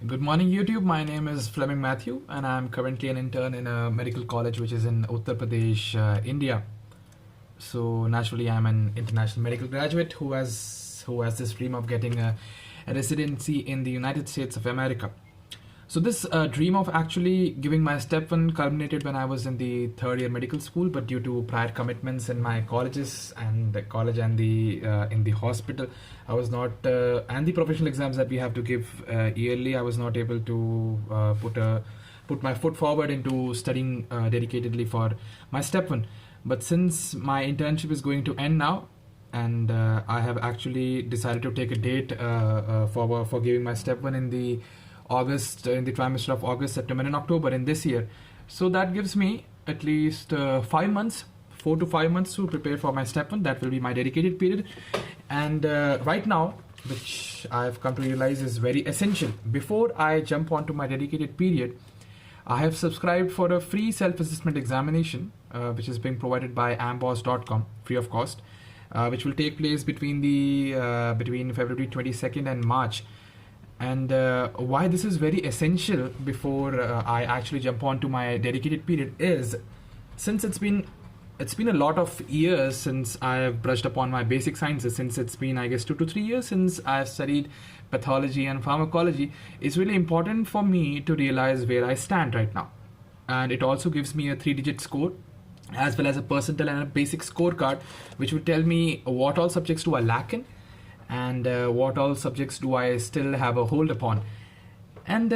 Good morning, YouTube. My name is Fleming Matthew, and I'm currently an intern in a medical college which is in Uttar Pradesh, India. So naturally, I'm an international medical graduate who has this dream of getting a residency in the United States of America. So this dream of actually giving my step one culminated when I was in the third year medical school, but due to prior commitments in my colleges and the college and the in the hospital, I was not and the professional exams that we have to give yearly, I was not able to put my foot forward into studying dedicatedly for my step one. But since my internship is going to end now, and I have actually decided to take a date for giving my step one in the in the trimester of August, September, and October in this year. So that gives me at least 5 months, 4 to 5 months to prepare for my step one. That will be my dedicated period. And right now, which I've come to realize is very essential, before I jump onto my dedicated period, I have subscribed for a free self-assessment examination, which is being provided by amboss.com, free of cost, which will take place between February 22nd and March. And why this is very essential before I actually jump on to my dedicated period is, since it's been a lot of years since I have brushed upon my basic sciences, since it's been, I guess, 2 to 3 years since I've studied pathology and pharmacology. It's really important for me to realize where I stand right now, and it also gives me a 3-digit score as well as a percentile and a basic scorecard, which will tell me what all subjects do I lack in, and what all subjects do I still have a hold upon. And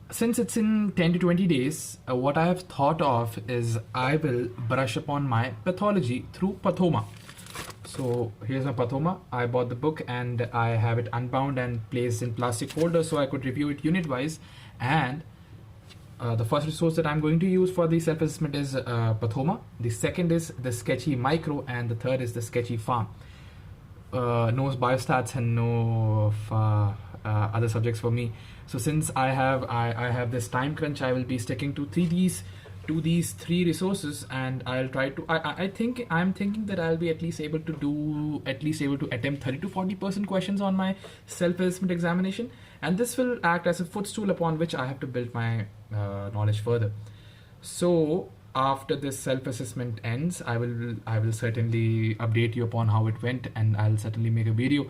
since it's in 10 to 20 days, what I have thought of is I will brush upon my pathology through Pathoma. So here's my Pathoma. I bought the book and I have it unbound and placed in plastic folder so I could review it unit wise. And the first resource that I'm going to use for the self-assessment is Pathoma. The second is the Sketchy Micro, and the third is the Sketchy Farm. No biostats and no other subjects for me. So since I have this time crunch, I will be sticking to these three resources, and I'll try to. I'm thinking that I'll be at least able to attempt 30 to 40% questions on my self-assessment examination, and this will act as a footstool upon which I have to build my knowledge further. So after this self-assessment ends, I will certainly update you upon how it went, and I'll certainly make a video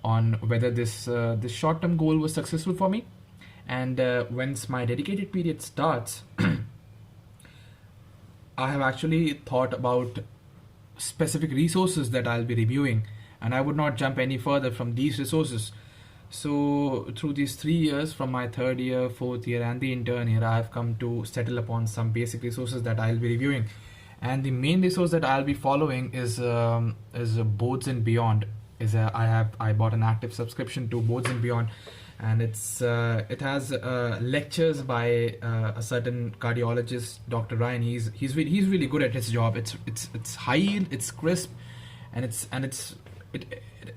on whether this short-term goal was successful for me. And once my dedicated period starts, I have actually thought about specific resources that I'll be reviewing, and I would not jump any further from these resources. So through these 3 years, from my third year, fourth year, and the intern year, I have come to settle upon some basic resources that I'll be reviewing. And the main resource that I'll be following is Boards and Beyond. I bought an active subscription to Boards and Beyond, and it has lectures by a certain cardiologist, Dr. Ryan. He's really good at his job. It's high yield, it's crisp, and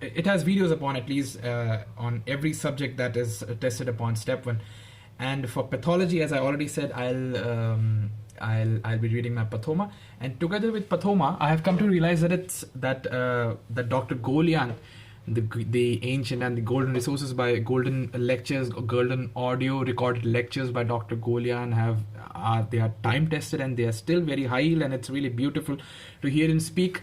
it has videos upon at least on every subject that is tested upon step one. And for pathology, as I already said, I'll be reading my Pathoma, and together with Pathoma, I have come to realize that Dr. Golian, the ancient and the golden resources by golden lectures, golden audio recorded lectures by Dr. Golian they are time tested and they are still very high yield, and it's really beautiful to hear him speak.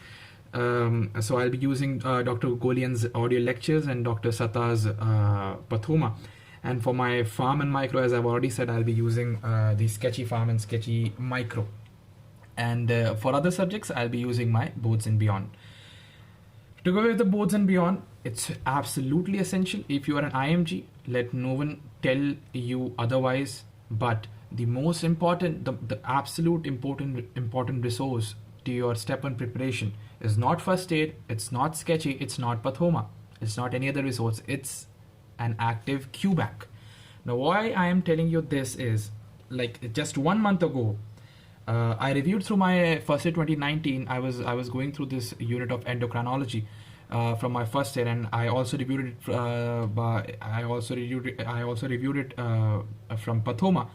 So I'll be using Dr. Golian's audio lectures and Dr. Sata's Pathoma. And for my farm and micro, as I've already said, I'll be using the Sketchy Farm and Sketchy Micro. And for other subjects, I'll be using my Boards and Beyond. To go with the Boards and Beyond, it's absolutely essential. If you are an IMG, let no one tell you otherwise. But the most important, the absolute important resource to your step one preparation is not first aid, it's not Sketchy, it's not Pathoma, it's not any other resource, it's an active Q bank. Now why I am telling you this is, like, just 1 month ago, I reviewed through my first year 2019. I was going through this unit of endocrinology from my first year, and I also reviewed it. I also reviewed it from Pathoma.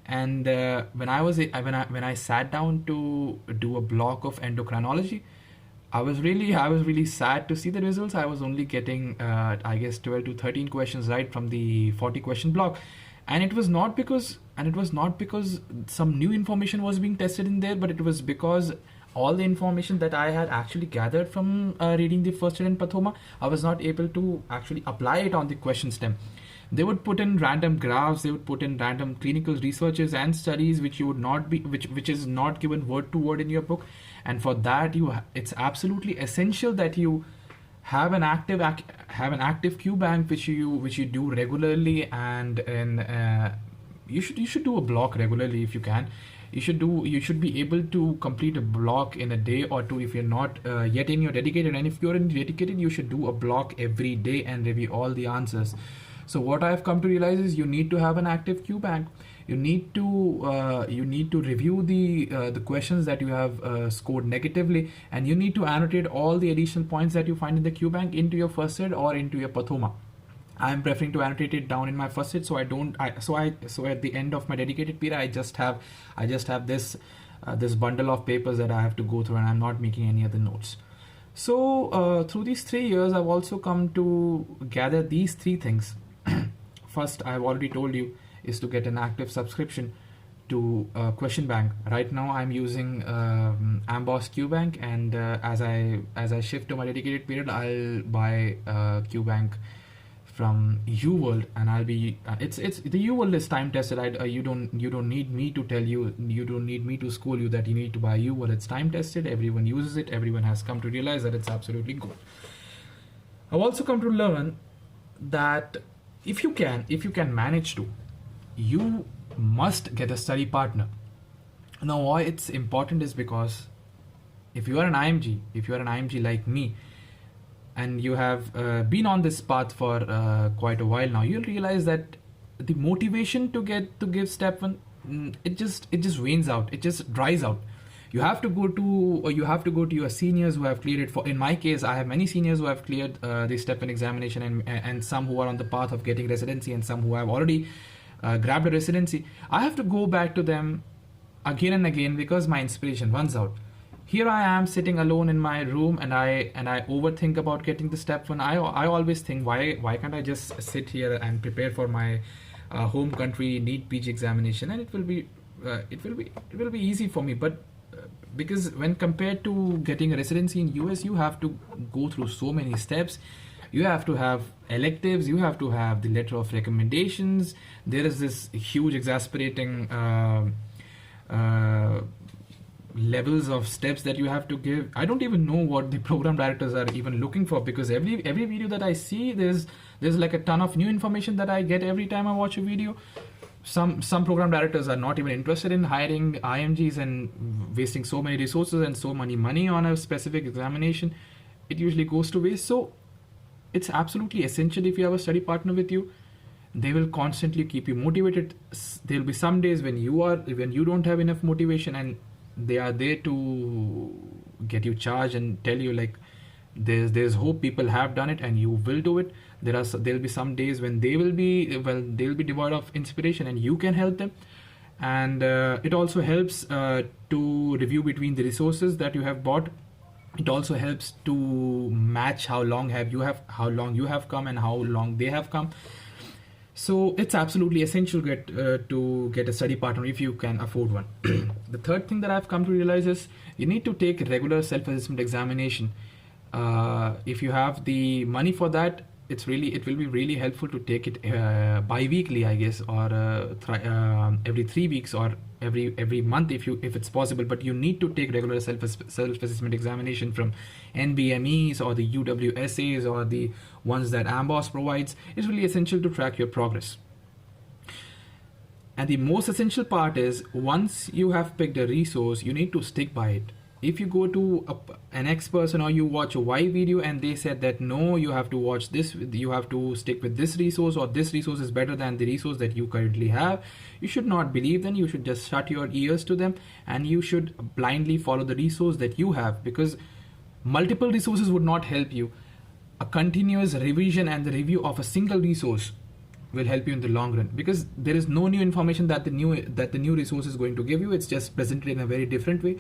And when I sat down to do a block of endocrinology, I was really sad to see the results. I was only getting, I guess, 12 to 13 questions right from the 40 question block, and it was not because some new information was being tested in there, but it was because all the information that I had actually gathered from reading the first aid and pathoma, I was not able to actually apply it on the question stem. They would put in random graphs, they would put in random clinical researches and studies which you would not be which is not given word to word in your book. And for that, it's absolutely essential that you have an active Q bank which you do regularly. And you should do a block regularly if you can. You should be able to complete a block in a day or two if you're not yet in your dedicated. And if you're in dedicated, you should do a block every day and review all the answers. So what I've come to realize is you need to have an active Q bank. You need to review the questions that you have scored negatively, and you need to annotate all the additional points that you find in the Q bank into your first aid or into your pathoma. I'm preferring to annotate it down in my first aid, so at the end of my dedicated period, I just have this bundle of papers that I have to go through, and I'm not making any other notes. So through these 3 years, I've also come to gather these three things. First, I've already told you, is to get an active subscription to question bank. Right now I'm using Amboss Q bank, and as I shift to my dedicated period, I'll buy Q bank from UWorld, and I'll be it's the UWorld is time tested. You don't need me to tell you, you don't need me to school you that you need to buy UWorld. It's time tested, everyone uses it, everyone has come to realize that it's absolutely good. I've also come to learn that if you can manage to, you must get a study partner. Now why it's important is because if you are an IMG like me, and you have been on this path for quite a while now, you'll realize that the motivation to give step one, it just wanes out, it just dries out. You have to go to your seniors who have cleared it. In my case, I have many seniors who have cleared the step one examination, and some who are on the path of getting residency, and some who have already grabbed a residency. I have to go back to them again and again because my inspiration runs out. Here I am sitting alone in my room, and I overthink about getting the step one. I always think, why can't I just sit here and prepare for my home country NEET PG examination, and it will be easy for me. But because when compared to getting a residency in US, you have to go through so many steps. You have to have electives, you have to have the letter of recommendations. There is this huge exasperating levels of steps that you have to give. I don't even know what the program directors are even looking for, because every video that I see, there's like a ton of new information that I get every time I watch a video. Some program directors are not even interested in hiring IMGs and wasting so many resources and so many money on a specific examination. It usually goes to waste. So it's absolutely essential, if you have a study partner with you, they will constantly keep you motivated. There'll be some days when you don't have enough motivation, and they are there to get you charged and tell you like there's hope, people have done it, and you will do it. There'll be some days when they'll be devoid of inspiration, and you can help them. And it also helps to review between the resources that you have bought. It also helps to match how long you have come and how long they have come. So it's absolutely essential to get a study partner if you can afford one. The third thing that I've come to realize is you need to take regular self-assessment examination. If you have the money for that, it will be really helpful to take it bi-weekly, I guess, or every 3 weeks, or every month if it's possible. But you need to take regular self-assessment examination from NBMEs or the UWSAs or the ones that Amboss provides. It's really essential to track your progress. And the most essential part is, once you have picked a resource, you need to stick by it. If you go to an X person, or you watch a Y video and they said that no, you have to watch this, you have to stick with this resource, or this resource is better than the resource that you currently have, you should not believe them. You should just shut your ears to them, and you should blindly follow the resource that you have, because multiple resources would not help you. A continuous revision and the review of a single resource will help you in the long run, because there is no new information that the new resource is going to give you. It's just presented in a very different way.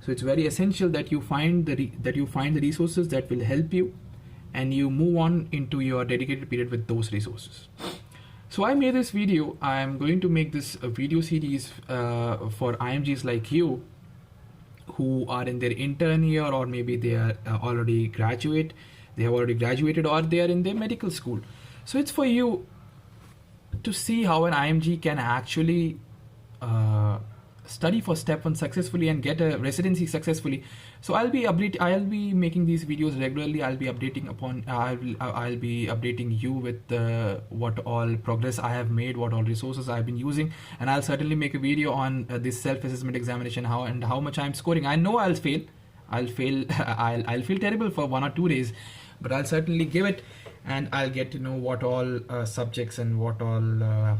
So it's very essential that you find the resources that will help you, and you move on into your dedicated period with those resources. So I made this video. I'm going to make this a video series for IMGs like you, who are in their intern year, or maybe they are already graduate. They have already graduated, or they are in their medical school. So it's for you to see how an IMG can actually study for step 1 successfully and get a residency successfully. So I'll be making these videos regularly. I'll be updating you with what all progress I have made, what all resources I've been using, and I'll certainly make a video on this self-assessment examination, how much I'm scoring. I know I'll fail. I'll feel terrible for 1 or 2 days, but I'll certainly give it, and I'll get to know what all subjects and what all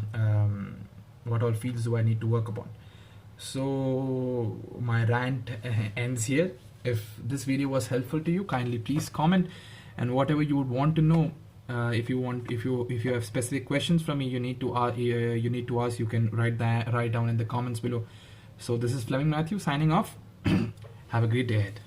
fields do I need to work upon. So my rant ends here. If this video was helpful to you, kindly please comment, and whatever you would want to know, if you have specific questions from me, you need to ask, you can write down in the comments below. So this is Fleming Matthew signing off. Have a great day ahead.